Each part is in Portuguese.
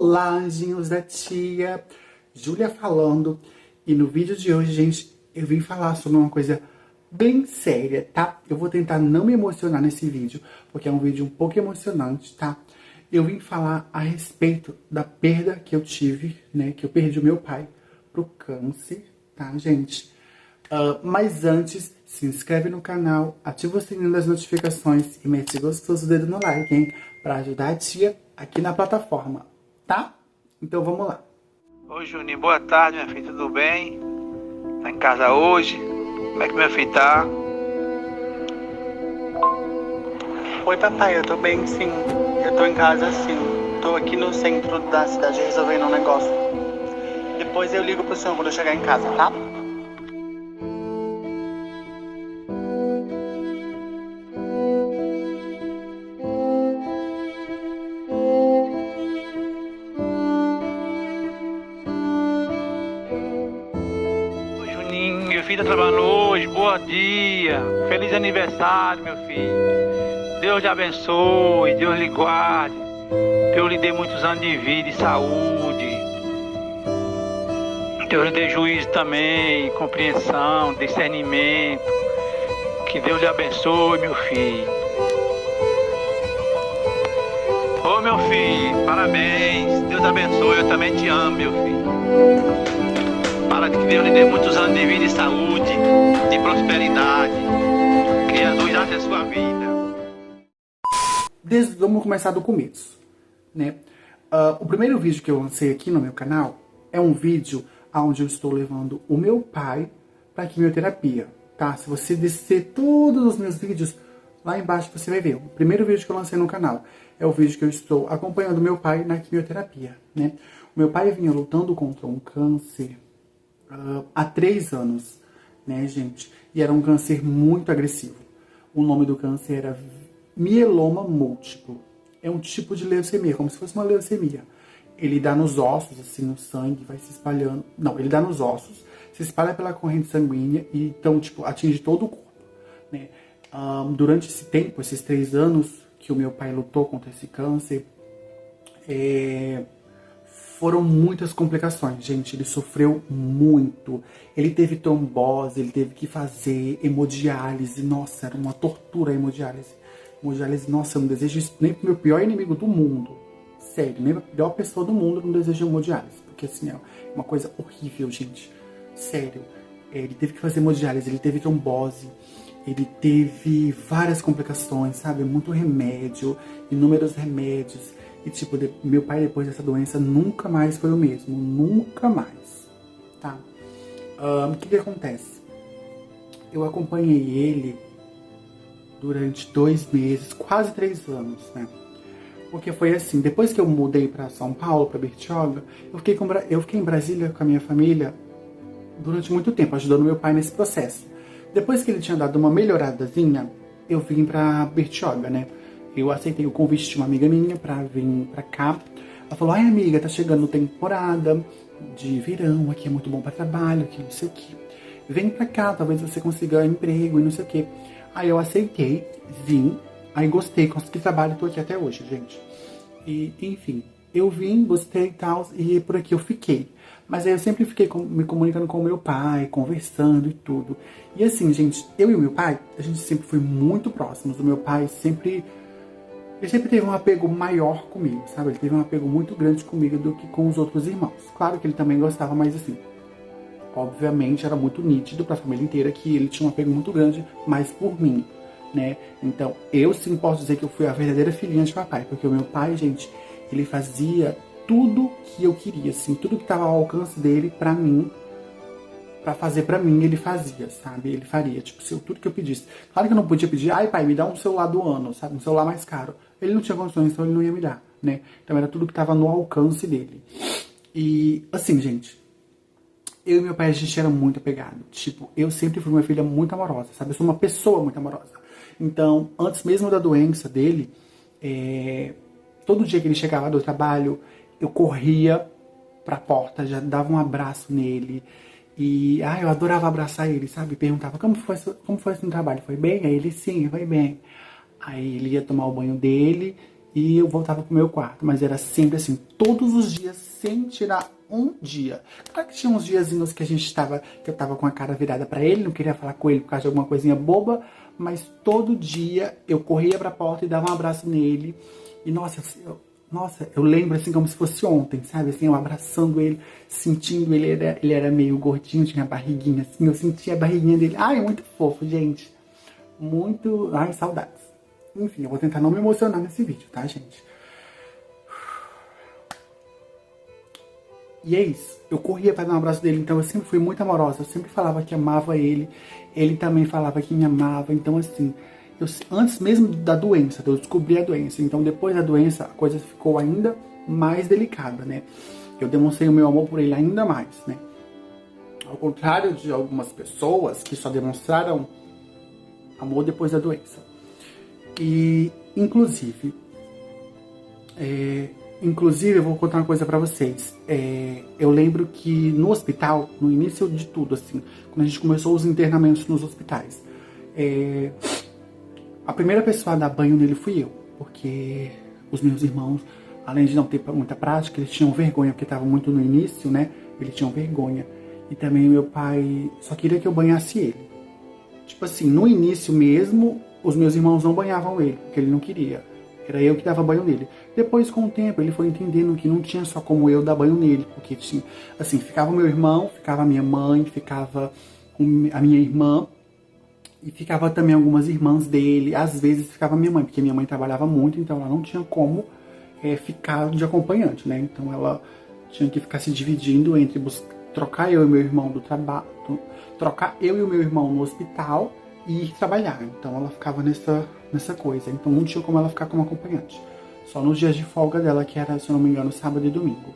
Olá, anjinhos da tia, Júlia falando. E no vídeo de hoje, gente, eu vim falar sobre uma coisa bem séria, tá? Eu vou tentar não me emocionar nesse vídeo, porque é um vídeo um pouco emocionante, tá? Eu vim falar a respeito da perda que eu tive, né? Que eu perdi o meu pai pro câncer, tá, gente? Mas antes, se inscreve no canal, ativa o sininho das notificações e mete gostoso o dedo no like, hein? Pra ajudar a tia aqui na plataforma, tá? Então vamos lá. Oi, Juninho, boa tarde, minha filha, tudo bem? Tá em casa hoje? Como é que minha filha tá? Oi, papai, eu tô bem, sim. Eu tô em casa, sim. Tô aqui no centro da cidade resolvendo um negócio. Depois eu ligo pro senhor quando eu chegar em casa, tá? Oi, Juninho, meu filho tá trabalhando hoje, bom dia. Feliz aniversário, meu filho. Deus lhe abençoe, Deus lhe guarde. Deus lhe dê muitos anos de vida e saúde. Deus lhe dê juízo também, compreensão, discernimento. Que Deus lhe abençoe, meu filho. Ô, meu filho, parabéns. Deus abençoe, eu também te amo, meu filho. Para que Deus lhe dê muitos anos de vida e saúde, de prosperidade. Que Jesus haja a sua vida. Vamos começar do começo, né? O primeiro vídeo que eu lancei aqui no meu canal é um vídeo onde eu estou levando o meu pai para quimioterapia, tá? Se você descer todos os meus vídeos, lá embaixo você vai ver. O primeiro vídeo que eu lancei no canal é o vídeo que eu estou acompanhando meu pai na quimioterapia, né? O meu pai vinha lutando contra um câncer há 3 anos, né, gente? E era um câncer muito agressivo. O nome do câncer era mieloma múltiplo. É um tipo de leucemia, como se fosse uma leucemia. Ele dá nos ossos, assim, no sangue, vai se espalhando. Não, ele dá nos ossos, se espalha pela corrente sanguínea e, então, tipo, atinge todo o corpo, né? Durante esse tempo, esses 3 anos que o meu pai lutou contra esse câncer, foram muitas complicações, gente. Ele sofreu muito. Ele teve trombose, ele teve que fazer hemodiálise. Nossa, era uma tortura a hemodiálise. Hemodiálise, nossa, eu não desejo isso nem pro meu pior inimigo do mundo. Sério, nem pra pior pessoa do mundo eu não desejo hemodiálise. Porque assim, é uma coisa horrível, gente. Sério. Ele teve que fazer hemodiálise, ele teve trombose. Ele teve várias complicações, sabe? Muito remédio, inúmeros remédios. E tipo, meu pai depois dessa doença nunca mais foi o mesmo. Nunca mais, tá? O que acontece? Eu acompanhei ele durante 2 meses, quase 3 anos, né? Porque foi assim, depois que eu mudei pra São Paulo, pra Bertioga, eu fiquei em Brasília com a minha família durante muito tempo, ajudando meu pai nesse processo. Depois que ele tinha dado uma melhoradazinha, eu vim pra Bertioga, né? Eu aceitei o convite de uma amiga minha pra vir pra cá. Ela falou, ai amiga, tá chegando temporada de verão, aqui é muito bom pra trabalho, aqui não sei o que. Vem pra cá, talvez você consiga emprego e não sei o que. Aí eu aceitei, vim, aí gostei, consegui trabalho e tô aqui até hoje, gente. E, enfim, eu vim, gostei e tal, e por aqui eu fiquei. Mas aí eu sempre fiquei me comunicando com o meu pai, conversando e tudo. E assim, gente, eu e o meu pai, a gente sempre foi muito próximos. O meu pai ele sempre teve um apego maior comigo, sabe? Ele teve um apego muito grande comigo do que com os outros irmãos. Claro que ele também gostava, mas assim, obviamente era muito nítido para a família inteira que ele tinha um apego muito grande, mas por mim, né? Então, eu sim posso dizer que eu fui a verdadeira filhinha de papai, porque o meu pai, gente, ele fazia tudo que eu queria, assim, tudo que estava ao alcance dele pra mim, pra fazer pra mim, ele fazia, sabe? Ele faria, tipo, tudo que eu pedisse. Claro que eu não podia pedir, ai pai, me dá um celular do ano, sabe? Um celular mais caro. Ele não tinha condições, então ele não ia me dar, né? Então era tudo que tava no alcance dele. E, assim, gente, eu e meu pai, a gente era muito apegado. Tipo, eu sempre fui uma filha muito amorosa, sabe? Eu sou uma pessoa muito amorosa. Então, antes mesmo da doença dele, todo dia que ele chegava do trabalho, eu corria pra porta, já dava um abraço nele. E eu adorava abraçar ele, sabe? Perguntava, como foi esse trabalho? Foi bem? Aí ele, sim, foi bem. Aí ele ia tomar o banho dele e eu voltava pro meu quarto. Mas era sempre assim, todos os dias, sem tirar um dia. Claro que tinha uns diazinhos que que eu tava com a cara virada pra ele, não queria falar com ele por causa de alguma coisinha boba, mas todo dia eu corria pra porta e dava um abraço nele. E nossa, eu lembro assim como se fosse ontem, sabe? Assim, eu abraçando ele, sentindo ele, ele era meio gordinho, tinha barriguinha assim, eu sentia a barriguinha dele. Ai, muito fofo, gente. Muito... Ai, saudades. Enfim, eu vou tentar não me emocionar nesse vídeo, tá, gente? E é isso. Eu corria para dar um abraço dele, então eu sempre fui muito amorosa. Eu sempre falava que amava ele. Ele também falava que me amava. Então, assim, antes mesmo da doença, eu descobri a doença. Então, depois da doença, a coisa ficou ainda mais delicada, né? Eu demonstrei o meu amor por ele ainda mais, né? Ao contrário de algumas pessoas que só demonstraram amor depois da doença. E, inclusive, eu vou contar uma coisa pra vocês. Eu lembro que no hospital, no início de tudo, assim, quando a gente começou os internamentos nos hospitais, a primeira pessoa a dar banho nele fui eu, porque os meus irmãos, além de não ter muita prática, eles tinham vergonha, porque estavam muito no início, né? Eles tinham vergonha. E também meu pai só queria que eu banhasse ele. Tipo assim, no início mesmo, os meus irmãos não banhavam ele, porque ele não queria. Era eu que dava banho nele. Depois, com o tempo, ele foi entendendo que não tinha só como eu dar banho nele, porque tinha, assim, ficava o meu irmão, ficava a minha mãe, ficava a minha irmã, e ficava também algumas irmãs dele. Às vezes ficava a minha mãe, porque minha mãe trabalhava muito, então ela não tinha como ficar de acompanhante, né? Então ela tinha que ficar se dividindo entre trocar eu e meu irmão do trabalho, trocar eu e o meu irmão no hospital e ir trabalhar. Então ela ficava nessa coisa. Então não tinha como ela ficar como acompanhante. Só nos dias de folga dela, que era, se eu não me engano, sábado e domingo.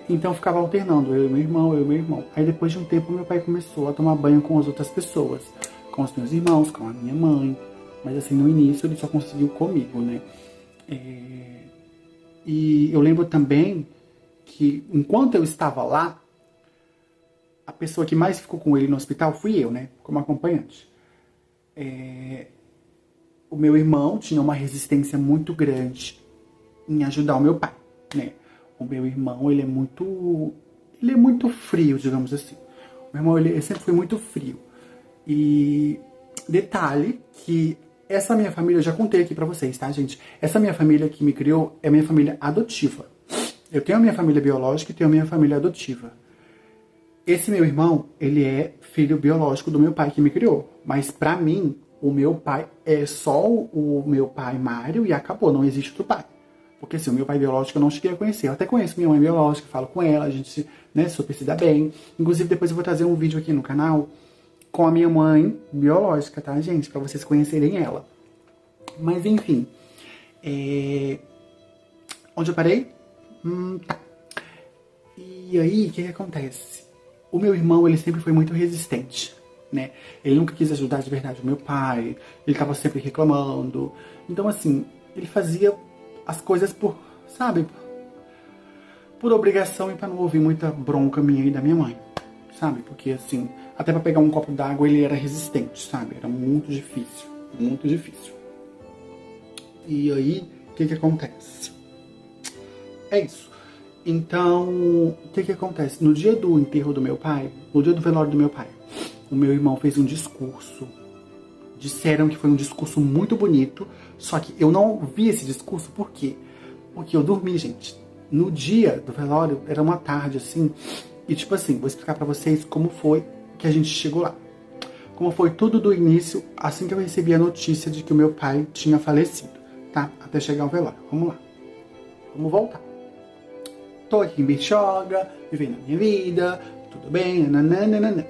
Então ficava alternando, eu e meu irmão. Aí depois de um tempo meu pai começou a tomar banho com as outras pessoas. Com os meus irmãos, com a minha mãe. Mas assim, no início ele só conseguiu comigo, né? E eu lembro também que enquanto eu estava lá, a pessoa que mais ficou com ele no hospital fui eu, né? Como acompanhante. O meu irmão tinha uma resistência muito grande em ajudar o meu pai, né? O meu irmão, ele é muito frio, digamos assim. O meu irmão, ele sempre foi muito frio. E detalhe que essa minha família, eu já contei aqui pra vocês, tá, gente? Essa minha família que me criou é minha família adotiva. Eu tenho a minha família biológica e tenho a minha família adotiva. Esse meu irmão, ele é filho biológico do meu pai que me criou. Mas pra mim, o meu pai é só o meu pai Mário e acabou, não existe outro pai. Porque assim, o meu pai biológico eu não cheguei a conhecer. Eu até conheço minha mãe biológica, falo com ela, a gente, né, super se dá bem. Inclusive, depois eu vou trazer um vídeo aqui no canal com a minha mãe biológica, tá, gente? Pra vocês conhecerem ela. Mas, enfim. Onde eu parei? Tá. E aí, o que acontece? O meu irmão, ele sempre foi muito resistente, né? Ele nunca quis ajudar de verdade o meu pai. Ele tava sempre reclamando. Então, assim, ele fazia as coisas por, sabe? Por obrigação e pra não ouvir muita bronca minha e da minha mãe, sabe? Porque, assim, até pra pegar um copo d'água ele era resistente, sabe? Era muito difícil, muito difícil. E aí, o que acontece? É isso. Então, o que acontece? No dia do enterro do meu pai, no dia do velório do meu pai, o meu irmão fez um discurso. Disseram que foi um discurso muito bonito, só que eu não vi esse discurso, por quê? Porque eu dormi, gente. No dia do velório, era uma tarde, assim, e tipo assim, vou explicar pra vocês como foi que a gente chegou lá. Como foi tudo do início, assim que eu recebi a notícia de que o meu pai tinha falecido, tá? Até chegar ao velório. Vamos lá. Vamos voltar. Tô aqui em Bertioga, vivendo a minha vida, tudo bem, nananana.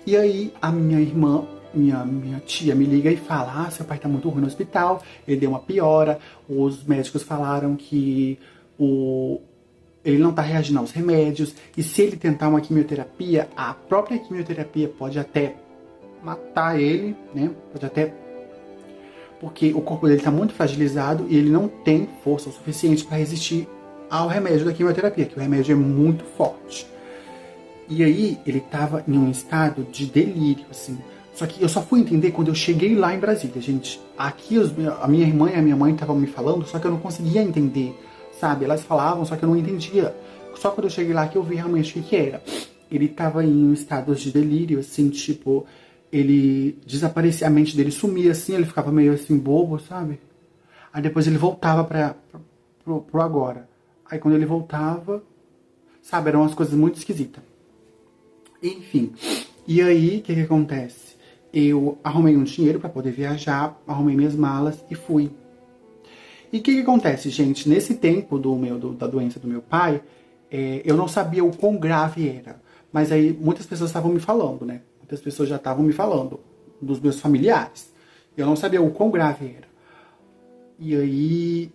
E aí, a minha irmã, minha tia me liga e fala: seu pai tá muito ruim no hospital, ele deu uma piora, os médicos falaram que ele não tá reagindo aos remédios, e se ele tentar uma quimioterapia, a própria quimioterapia pode até matar ele, né? Pode até... Porque o corpo dele tá muito fragilizado e ele não tem força o suficiente para resistir ao remédio da quimioterapia, que o remédio é muito forte. E aí, ele tava em um estado de delírio, assim, Só que eu só fui entender quando eu cheguei lá em Brasília, gente. Aqui a minha irmã e a minha mãe estavam me falando, só que eu não conseguia entender, sabe? Elas falavam, só que eu não entendia. Só quando eu cheguei lá que eu vi realmente o que era. Ele tava em um estado de delírio, assim, tipo, ele desaparecia, a mente dele sumia, assim, ele ficava meio assim, bobo, sabe? Aí depois ele voltava pro agora. Aí quando ele voltava, sabe, eram umas coisas muito esquisitas. Enfim, e aí, o que acontece? Eu arrumei um dinheiro para poder viajar, arrumei minhas malas e fui. E o que acontece, gente? Nesse tempo da doença do meu pai, eu não sabia o quão grave era. Mas aí muitas pessoas estavam me falando, né? Muitas pessoas já estavam me falando, dos meus familiares. Eu não sabia o quão grave era. E aí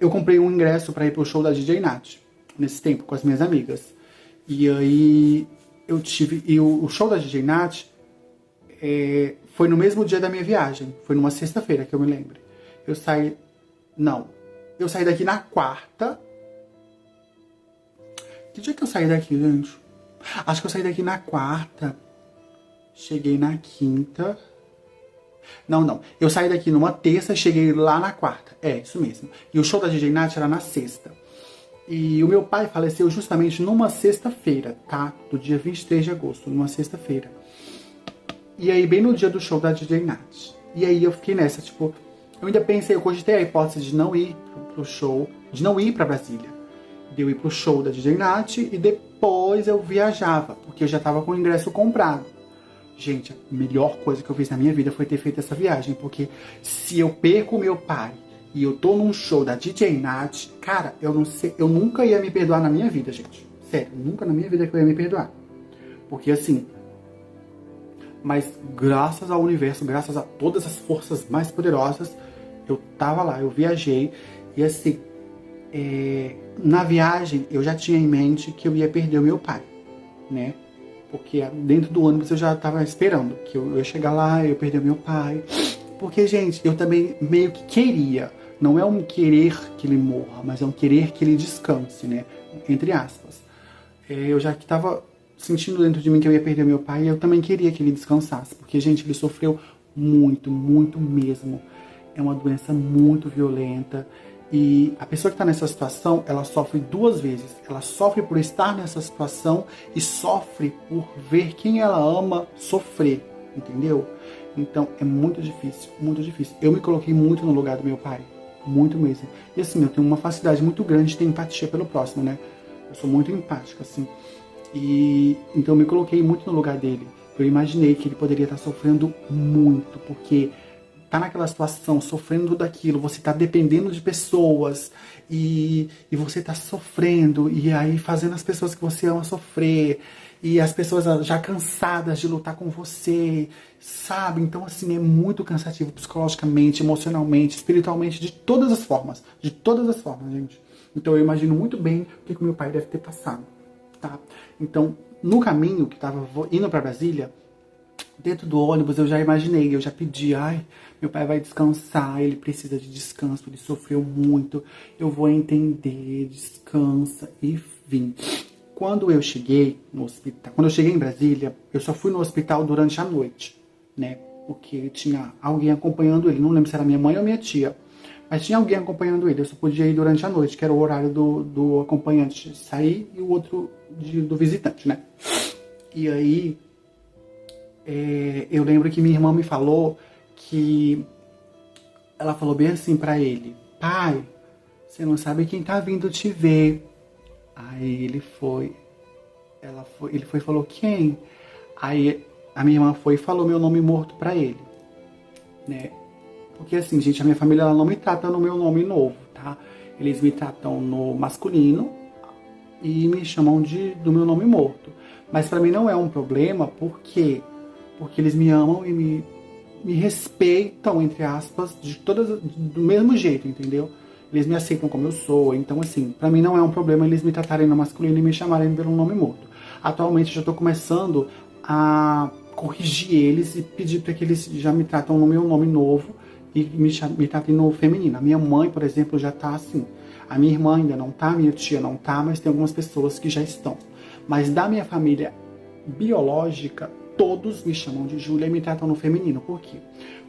eu comprei um ingresso para ir pro show da DJ Nath, nesse tempo, com as minhas amigas. E aí o show da DJ Nath foi no mesmo dia da minha viagem. Foi numa sexta-feira, que eu me lembro. Eu saí daqui na quarta. Que dia que eu saí daqui, gente? Acho que eu saí daqui na quarta. Cheguei na quinta. Não. Eu saí daqui numa terça e cheguei lá na quarta. É, isso mesmo. E o show da DJ Nath era na sexta. E o meu pai faleceu justamente numa sexta-feira, tá? Do dia 23 de agosto, numa sexta-feira. E aí, bem no dia do show da DJ Nath. E aí eu fiquei nessa, tipo... Eu ainda pensei, eu cogitei a hipótese de não ir pro show, de não ir pra Brasília. De eu ir pro show da DJ Nath e depois eu viajava, porque eu já tava com o ingresso comprado. Gente, a melhor coisa que eu fiz na minha vida foi ter feito essa viagem, porque se eu perco o meu pai e eu tô num show da DJ Nath, cara, eu não sei, eu nunca ia me perdoar na minha vida, gente. Sério, nunca na minha vida que eu ia me perdoar. Porque assim... Mas graças ao universo, graças a todas as forças mais poderosas, eu tava lá, eu viajei. E assim, na viagem eu já tinha em mente que eu ia perder o meu pai, né? Porque dentro do ônibus eu já tava esperando que eu ia chegar lá, eu ia perder o meu pai. Porque, gente, eu também meio que queria. Não é um querer que ele morra, mas é um querer que ele descanse, né? Entre aspas. Eu já que tava... sentindo dentro de mim que eu ia perder meu pai, eu também queria que ele descansasse, porque, gente, ele sofreu muito, muito mesmo. É uma doença muito violenta, e a pessoa que está nessa situação, ela sofre duas vezes. Ela sofre por estar nessa situação e sofre por ver quem ela ama sofrer, entendeu? Então, é muito difícil, muito difícil. Eu me coloquei muito no lugar do meu pai, muito mesmo. E assim, eu tenho uma facilidade muito grande de ter empatia pelo próximo, né? Eu sou muito empática, assim. E então eu me coloquei muito no lugar dele. Eu imaginei que ele poderia estar sofrendo muito, porque tá naquela situação, sofrendo daquilo, você tá dependendo de pessoas e você tá sofrendo, e aí fazendo as pessoas que você ama sofrer, e as pessoas já cansadas de lutar com você, sabe? Então, assim, é muito cansativo psicologicamente, emocionalmente, espiritualmente, de todas as formas, gente. Então eu imagino muito bem o que o meu pai deve ter passado. Tá? Então, no caminho que tava indo para Brasília, dentro do ônibus eu já imaginei, eu já pedi, meu pai vai descansar, ele precisa de descanso, ele sofreu muito, eu vou entender, descansa, e vim. Quando eu cheguei no hospital, quando eu cheguei em Brasília, eu só fui no hospital durante a noite, né? Porque tinha alguém acompanhando ele, não lembro se era minha mãe ou minha tia. Mas tinha alguém acompanhando ele, eu só podia ir durante a noite, que era o horário do acompanhante sair e o outro do visitante, né? E aí, eu lembro que minha irmã me falou que... Ela falou bem assim pra ele: pai, você não sabe quem tá vindo te ver. Aí ele foi e falou: quem? Aí a minha irmã foi e falou meu nome morto pra ele, né? Porque assim, gente, a minha família ela não me trata no meu nome novo, tá? Eles me tratam no masculino e me chamam do meu nome morto. Mas pra mim não é um problema, por quê? Porque eles me amam e me respeitam, entre aspas, do mesmo jeito, entendeu? Eles me aceitam como eu sou, então assim, pra mim não é um problema eles me tratarem no masculino e me chamarem pelo nome morto. Atualmente eu já tô começando a corrigir eles e pedir pra que eles já me tratam no meu nome novo, e me tratem no feminino. A minha mãe, por exemplo, já tá assim. A minha irmã ainda não tá, minha tia não tá, mas tem algumas pessoas que já estão. Mas da minha família biológica, todos me chamam de Júlia e me tratam no feminino. Por quê?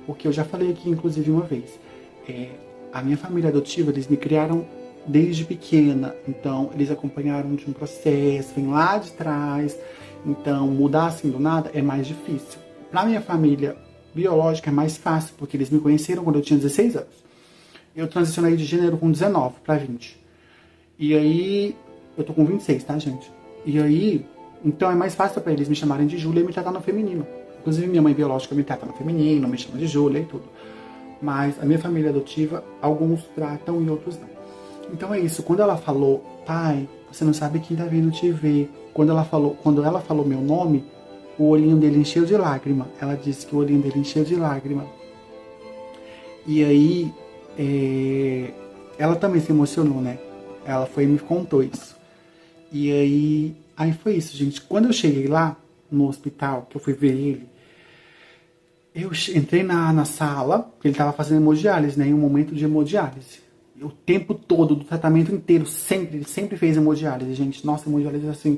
Porque eu já falei aqui, inclusive, uma vez. A minha família adotiva, eles me criaram desde pequena. Então, eles acompanharam de um processo, vem lá de trás. Então, mudar assim do nada é mais difícil. Pra minha família biológica é mais fácil, porque eles me conheceram quando eu tinha 16 anos. Eu transicionei de gênero com 19 pra 20. E aí, eu tô com 26, tá, gente? E aí, então é mais fácil pra eles me chamarem de Júlia e me tratar no feminino. Inclusive, minha mãe biológica me trata no feminino, me chama de Júlia e tudo. Mas a minha família adotiva, alguns tratam e outros não. Então é isso, quando ela falou, pai, você não sabe quem tá vindo te ver. Quando ela falou meu nome, o olhinho dele encheu de lágrima. Ela disse que o olhinho dele encheu de lágrima. E aí, ela também se emocionou, né? Ela foi e me contou isso. E aí foi isso, gente. Quando eu cheguei lá, no hospital, que eu fui ver ele, eu entrei na sala, porque ele tava fazendo hemodiálise, né? Em um momento de hemodiálise. O tempo todo, do tratamento inteiro, ele sempre fez hemodiálise, gente. Nossa, hemodiálise, assim,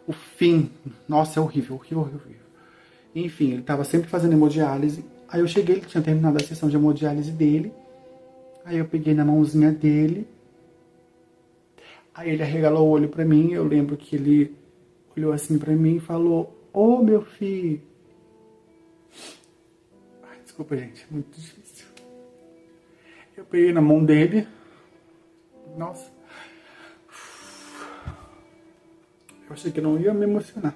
o fim. Nossa, é horrível, horrível, horrível. Enfim, ele tava sempre fazendo hemodiálise. Aí eu cheguei, ele tinha terminado a sessão de hemodiálise dele. Aí eu peguei na mãozinha dele. Aí ele arregalou o olho pra mim. Eu lembro que ele olhou assim pra mim e falou: "Ô, meu filho." Ai, desculpa, gente, é muito difícil. Eu peguei na mão dele. Nossa. Eu achei que não ia me emocionar.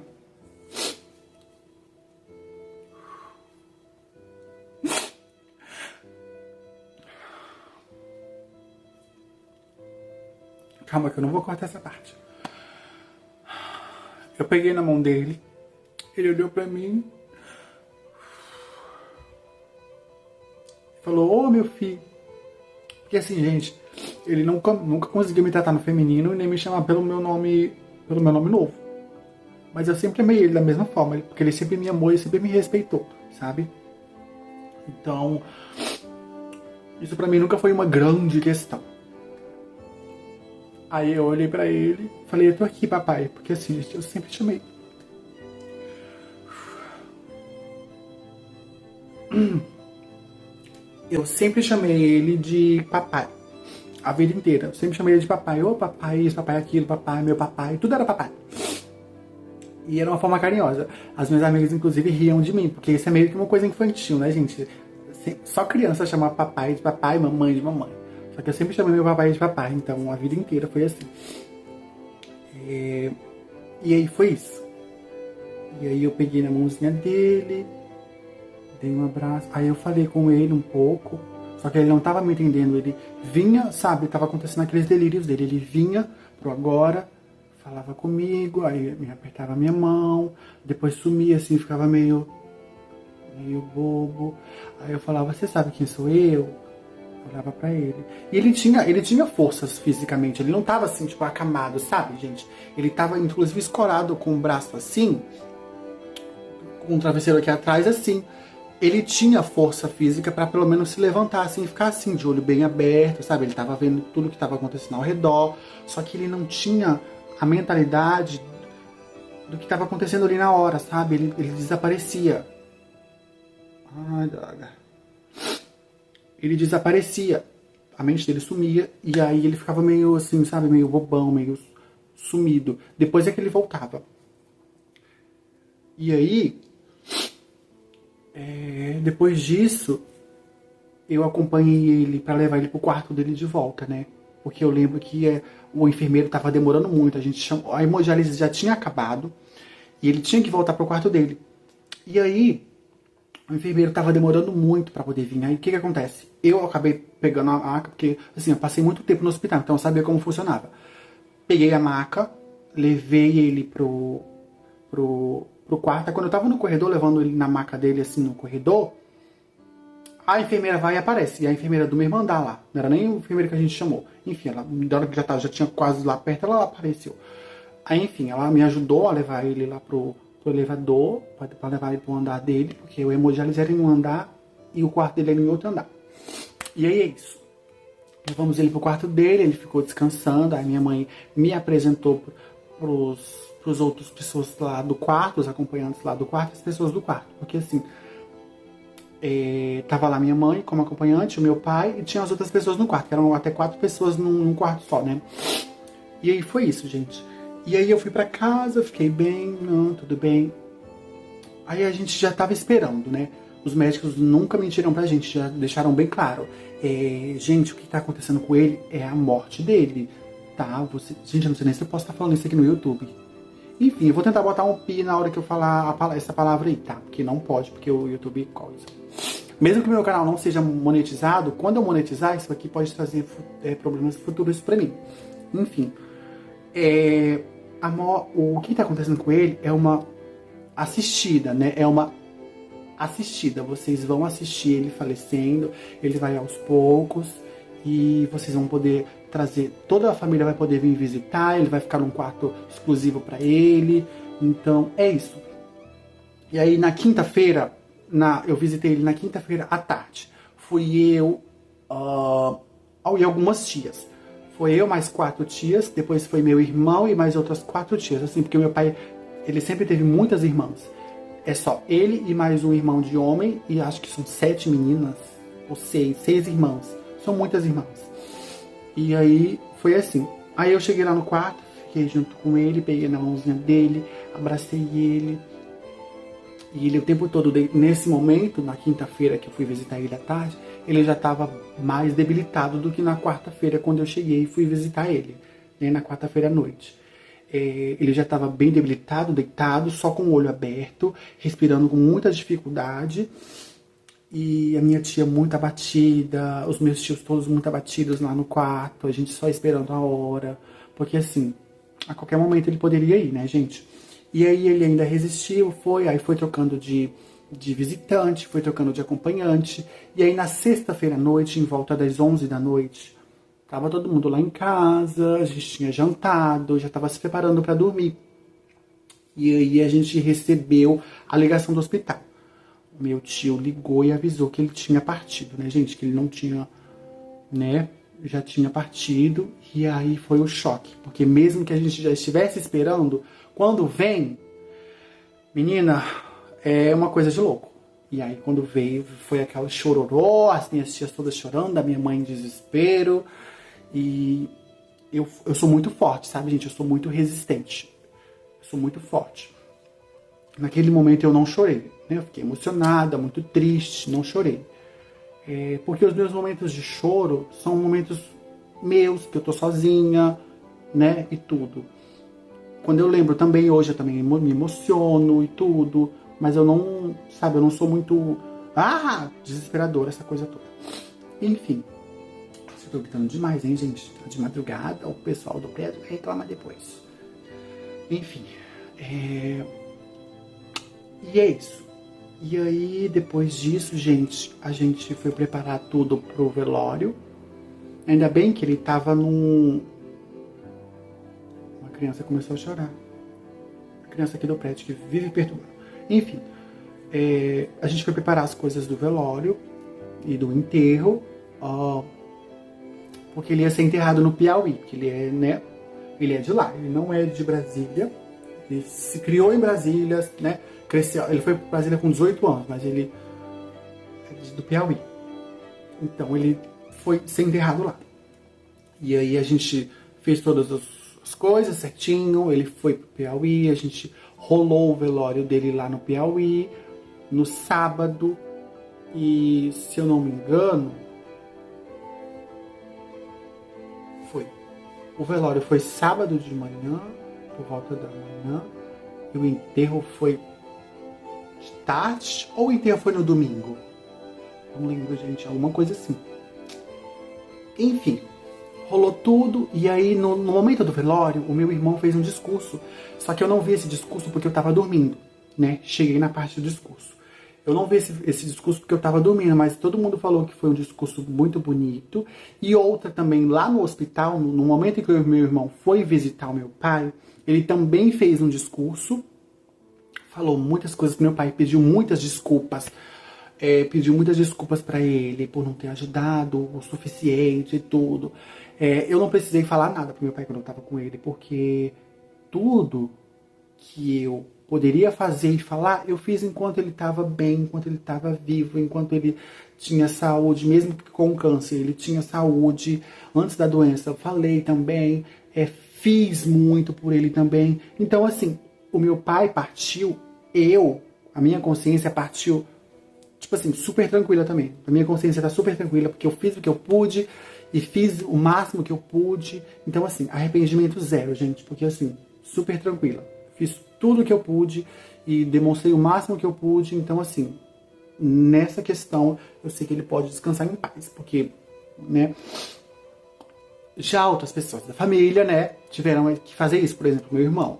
Calma que eu não vou cortar essa parte. Eu peguei na mão dele. Ele olhou pra mim. Falou: "Ô, meu filho." Porque assim, gente, ele nunca conseguiu me tratar no feminino e nem me chamar pelo meu nome novo. Mas eu sempre amei ele da mesma forma, porque ele sempre me amou e sempre me respeitou, sabe? Então, isso pra mim nunca foi uma grande questão. Aí eu olhei pra ele e falei: "Eu tô aqui, papai." Porque assim, gente, eu sempre chamei. Eu sempre chamei ele de papai. A vida inteira. Eu sempre chamei ele de papai. Ô, papai isso, papai aquilo, papai, meu papai. Tudo era papai. E era uma forma carinhosa. As minhas amigas, inclusive, riam de mim. Porque isso é meio que uma coisa infantil, né, gente? Só criança chama papai de papai, mamãe de mamãe. Só que eu sempre chamei meu papai de papai. Então, a vida inteira foi assim. E aí foi isso. E aí eu peguei na mãozinha dele, dei um abraço. Aí eu falei com ele um pouco. Só que ele não tava me entendendo. Ele vinha, sabe, tava acontecendo aqueles delírios dele. Ele vinha pro agora, falava comigo, aí me apertava a minha mão, depois sumia assim, ficava meio bobo. Aí eu falava: "Você sabe quem sou eu?" Olhava pra ele. E ele tinha forças fisicamente. Ele não tava assim, tipo, acamado, sabe, gente? Ele tava, inclusive, escorado com o braço assim, com o travesseiro aqui atrás, assim. Ele tinha força física pra pelo menos se levantar assim, ficar assim, de olho bem aberto, sabe? Ele tava vendo tudo que tava acontecendo ao redor. Só que ele não tinha a mentalidade do que tava acontecendo ali na hora, sabe? Ele desaparecia. Ai, droga. Ele desaparecia. A mente dele sumia. E aí ele ficava meio assim, sabe? Meio bobão, meio sumido. Depois é que ele voltava. E aí, depois disso, eu acompanhei ele pra levar ele pro quarto dele de volta, né? Porque eu lembro que o enfermeiro tava demorando muito. A hemodiálise já tinha acabado. E ele tinha que voltar pro quarto dele. E aí, o enfermeiro tava demorando muito pra poder vir. Aí o que acontece? Eu acabei pegando a maca, porque assim, eu passei muito tempo no hospital, então eu sabia como funcionava. Peguei a maca, levei ele pro quarto. Aí quando eu tava no corredor, levando ele na maca dele, assim, no corredor, a enfermeira vai e aparece. E a enfermeira do mesmo andar lá. Não era nem a enfermeira que a gente chamou. Enfim, ela, da hora que já tinha quase lá perto, ela apareceu. Aí, enfim, ela me ajudou a levar ele lá pro elevador, pra levar ele pro andar dele, porque o hemodiálise era em um andar e o quarto dele era em outro andar. E aí é isso. Levamos ele pro quarto dele, ele ficou descansando. Aí minha mãe me apresentou pros pros outros pessoas lá do quarto, os acompanhantes lá do quarto, as pessoas do quarto. Porque assim, tava lá minha mãe como acompanhante, o meu pai, e tinha as outras pessoas no quarto, que eram até 4 pessoas num quarto só, né? E aí foi isso, gente. E aí eu fui pra casa, fiquei bem, não, tudo bem. Aí a gente já tava esperando, né? Os médicos nunca mentiram pra gente, já deixaram bem claro. Gente, o que tá acontecendo com ele é a morte dele, tá? Gente, eu não sei nem se eu posso estar falando isso aqui no YouTube. Enfim, eu vou tentar botar um pi na hora que eu falar essa palavra aí, tá? Porque não pode, porque o YouTube coisa. Mesmo que o meu canal não seja monetizado, quando eu monetizar, isso aqui pode trazer problemas futuros pra mim. Enfim, o que tá acontecendo com ele é uma assistida, né? É uma assistida. Vocês vão assistir ele falecendo, ele vai aos poucos e vocês vão poder trazer, toda a família vai poder vir visitar, ele vai ficar num quarto exclusivo pra ele. Então, é isso. E aí, na quinta-feira, eu visitei ele na quinta-feira à tarde. Fui eu e algumas tias. Foi eu mais 4 tias, depois foi meu irmão e mais outras 4 tias. Assim, porque o meu pai, ele sempre teve muitas irmãs. É só ele e mais um irmão de homem, e acho que são 7 meninas, ou 6 irmãs. São muitas irmãs. E aí, foi assim. Aí eu cheguei lá no quarto, fiquei junto com ele, peguei na mãozinha dele, abracei ele. E ele o tempo todo, nesse momento, na quinta-feira que eu fui visitar ele à tarde, ele já estava mais debilitado do que na quarta-feira, quando eu cheguei e fui visitar ele, né, na quarta-feira à noite. Ele já estava bem debilitado, deitado, só com o olho aberto, respirando com muita dificuldade. E a minha tia muito abatida, os meus tios todos muito abatidos lá no quarto, a gente só esperando a hora. Porque assim, a qualquer momento ele poderia ir, né, gente? E aí ele ainda resistiu, aí foi trocando de visitante, foi trocando de acompanhante. E aí na sexta-feira à noite, em volta das 11 da noite, tava todo mundo lá em casa, a gente tinha jantado, já tava se preparando para dormir. E aí a gente recebeu a ligação do hospital. O meu tio ligou e avisou que ele tinha partido, né, gente? Que ele não tinha, né, já tinha partido. E aí foi o choque, porque mesmo que a gente já estivesse esperando, quando vem, menina, é uma coisa de louco. E aí quando veio, foi aquela chororô, as minhas tias todas chorando, a minha mãe em desespero. E eu sou muito forte, sabe, gente? Eu sou muito resistente. Eu sou muito forte. Naquele momento eu não chorei, né? Eu fiquei emocionada, muito triste, não chorei. Porque os meus momentos de choro são momentos meus, que eu tô sozinha, né? E tudo. Quando eu lembro também, hoje eu também me emociono e tudo. Mas eu não, sabe, eu não sou muito desesperadora, essa coisa toda. Enfim. Eu tô gritando demais, hein, gente? De madrugada, o pessoal do prédio vai reclamar depois. Enfim. E é isso. E aí, depois disso, gente, a gente foi preparar tudo pro velório. Ainda bem que ele tava Uma criança começou a chorar. A criança aqui do prédio, que vive perturbando. Enfim, a gente foi preparar as coisas do velório e do enterro, porque ele ia ser enterrado no Piauí, que ele é, né? Ele é de lá, ele não é de Brasília. Ele se criou em Brasília, né? Cresceu, ele foi para Brasília com 18 anos, mas ele é do Piauí. Então ele foi ser enterrado lá. E aí a gente fez todas as coisas certinho, ele foi pro Piauí, a gente rolou o velório dele lá no Piauí, no sábado. E se eu não me engano, o velório foi sábado de manhã, por volta da manhã, e o enterro foi de tarde, ou o enterro foi no domingo? Não lembro, gente, alguma coisa assim. Enfim, rolou tudo, e aí no momento do velório, o meu irmão fez um discurso, só que eu não vi esse discurso porque eu tava dormindo, né? Cheguei na parte do discurso. Eu não vi esse discurso porque eu tava dormindo, mas todo mundo falou que foi um discurso muito bonito. E outra também, lá no hospital, no momento em que o meu irmão foi visitar o meu pai, ele também fez um discurso, falou muitas coisas pro meu pai, pediu muitas desculpas para ele por não ter ajudado o suficiente e tudo. Eu não precisei falar nada pro meu pai quando eu tava com ele, porque tudo que eu poderia fazer e falar, eu fiz enquanto ele estava bem, enquanto ele estava vivo, enquanto ele tinha saúde, mesmo com câncer, ele tinha saúde antes da doença. Eu falei também, fiz muito por ele também. Então, assim, o meu pai partiu, a minha consciência partiu, tipo assim, super tranquila também. A minha consciência tá super tranquila, porque eu fiz o que eu pude e fiz o máximo que eu pude. Então, assim, arrependimento zero, gente, porque, assim, super tranquila. Fiz tudo o que eu pude e demonstrei o máximo que eu pude. Então, assim, nessa questão, eu sei que ele pode descansar em paz, porque, né, já outras pessoas da família, né, tiveram que fazer isso. Por exemplo, meu irmão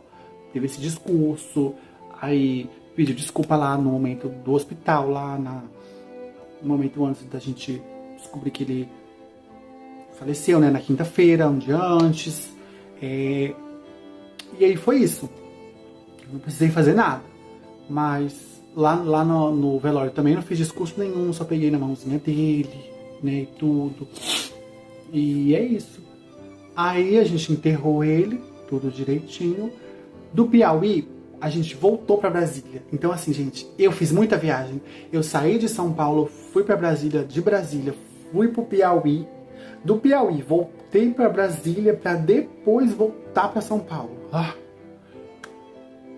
teve esse discurso, aí pediu desculpa lá no momento do hospital, lá no momento antes da gente descobrir que ele faleceu, né, na quinta-feira, um dia antes. E aí foi isso. Eu não precisei fazer nada. Mas lá no velório também não fiz discurso nenhum, só peguei na mãozinha dele, né, e tudo. E é isso. Aí a gente enterrou ele, tudo direitinho. Do Piauí, a gente voltou pra Brasília. Então, assim, gente, eu fiz muita viagem. Eu saí de São Paulo, fui pra Brasília, de Brasília, fui pro Piauí. Do Piauí, voltei pra Brasília pra depois voltar pra São Paulo.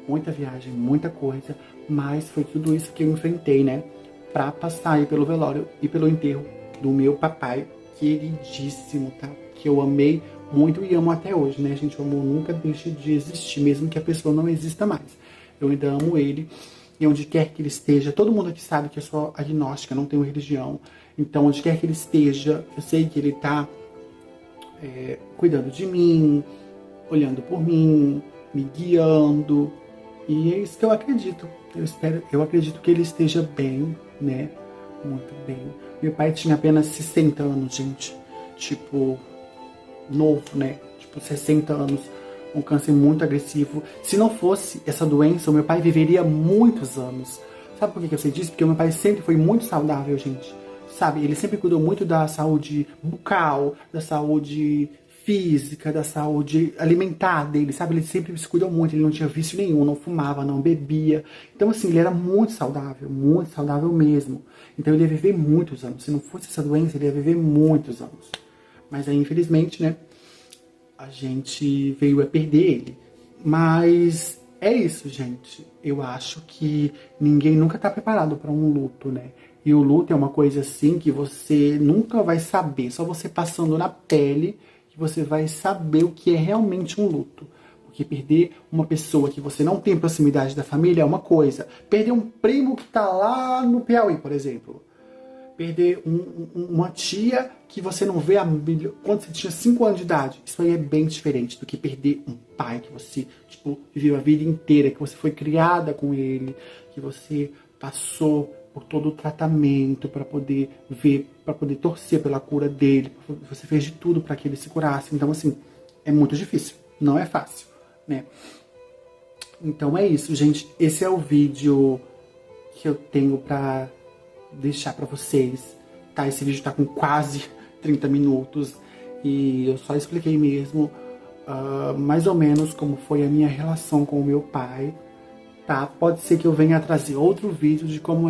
Muita viagem, muita coisa. Mas foi tudo isso que eu enfrentei, né? Pra passar aí pelo velório e pelo enterro do meu papai, queridíssimo, tá? Que eu amei muito e amo até hoje, né, gente? O amor nunca deixa de existir, mesmo que a pessoa não exista mais. Eu ainda amo ele, e onde quer que ele esteja, todo mundo aqui sabe que eu sou agnóstica, não tenho religião. Então, onde quer que ele esteja, eu sei que ele tá cuidando de mim, olhando por mim, me guiando. E é isso que eu acredito. Eu acredito que ele esteja bem, né? Muito bem. Meu pai tinha apenas 60 anos, gente. Tipo, novo, né? Tipo, 60 anos. Um câncer muito agressivo. Se não fosse essa doença, o meu pai viveria muitos anos. Sabe por que eu sei disso? Porque o meu pai sempre foi muito saudável, gente. Sabe? Ele sempre cuidou muito da saúde bucal, da saúde física, da saúde alimentar dele, sabe? Ele sempre se cuidou muito, ele não tinha vício nenhum, não fumava, não bebia. Então, assim, ele era muito saudável mesmo. Então, ele ia viver muitos anos. Se não fosse essa doença, ele ia viver muitos anos. Mas aí, infelizmente, né, a gente veio a perder ele. Mas é isso, gente. Eu acho que ninguém nunca tá preparado para um luto, né? E o luto é uma coisa assim que você nunca vai saber, só você passando na pele que você vai saber o que é realmente um luto. Porque perder uma pessoa que você não tem proximidade da família é uma coisa. Perder um primo que tá lá no Piauí, por exemplo. Perder uma tia que você não vê quando você tinha 5 anos de idade. Isso aí é bem diferente do que perder um pai que você, tipo, viveu a vida inteira, que você foi criada com ele, que você passou por todo o tratamento para poder ver, para poder torcer pela cura dele. Você fez de tudo para que ele se curasse. Então, assim, é muito difícil. Não é fácil, né? Então é isso, gente. Esse é o vídeo que eu tenho para deixar para vocês, tá? Esse vídeo tá com quase 30 minutos e eu só expliquei mesmo mais ou menos como foi a minha relação com o meu pai, tá? Pode ser que eu venha trazer outro vídeo de como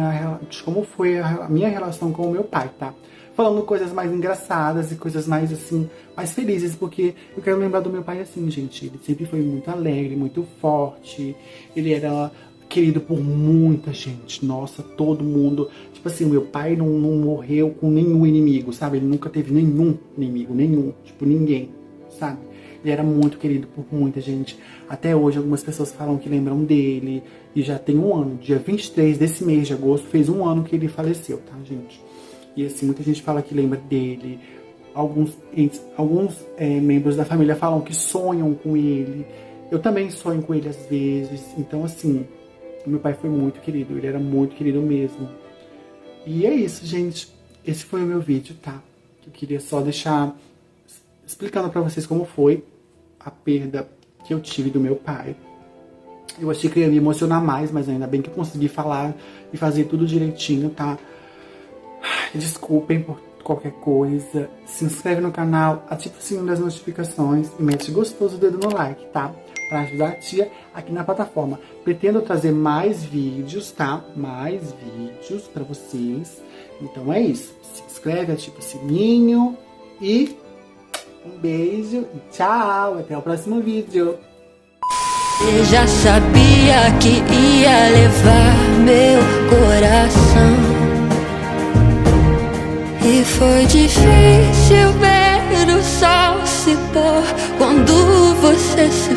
foi a minha relação com o meu pai, tá? Falando coisas mais engraçadas e coisas mais, assim, mais felizes, porque eu quero lembrar do meu pai assim, gente. Ele sempre foi muito alegre, muito forte, ele era querido por muita gente, nossa, todo mundo. Tipo assim, meu pai não morreu com nenhum inimigo, sabe? Ele nunca teve nenhum inimigo, tipo, ninguém, sabe? Ele era muito querido por muita gente. Até hoje, algumas pessoas falam que lembram dele, e já tem um ano, dia 23 desse mês de agosto, fez um ano que ele faleceu, tá, gente? E assim, muita gente fala que lembra dele. Alguns membros da família falam que sonham com ele. Eu também sonho com ele às vezes. Então, assim, meu pai foi muito querido, ele era muito querido mesmo. E é isso, gente. Esse foi o meu vídeo, tá? Eu queria só deixar explicando pra vocês como foi a perda que eu tive do meu pai. Eu achei que eu ia me emocionar mais, mas ainda bem que eu consegui falar e fazer tudo direitinho, tá? Desculpem por qualquer coisa. Se inscreve no canal, ativa o sininho das notificações e mete gostoso o dedo no like, tá? para ajudar a tia aqui na plataforma. Pretendo trazer mais vídeos, tá? Mais vídeos para vocês. Então é isso. Se inscreve, ativa o sininho e um beijo e tchau. Até o próximo vídeo. Eu já sabia que ia levar meu coração, e foi difícil ver o sol se pôr quando você se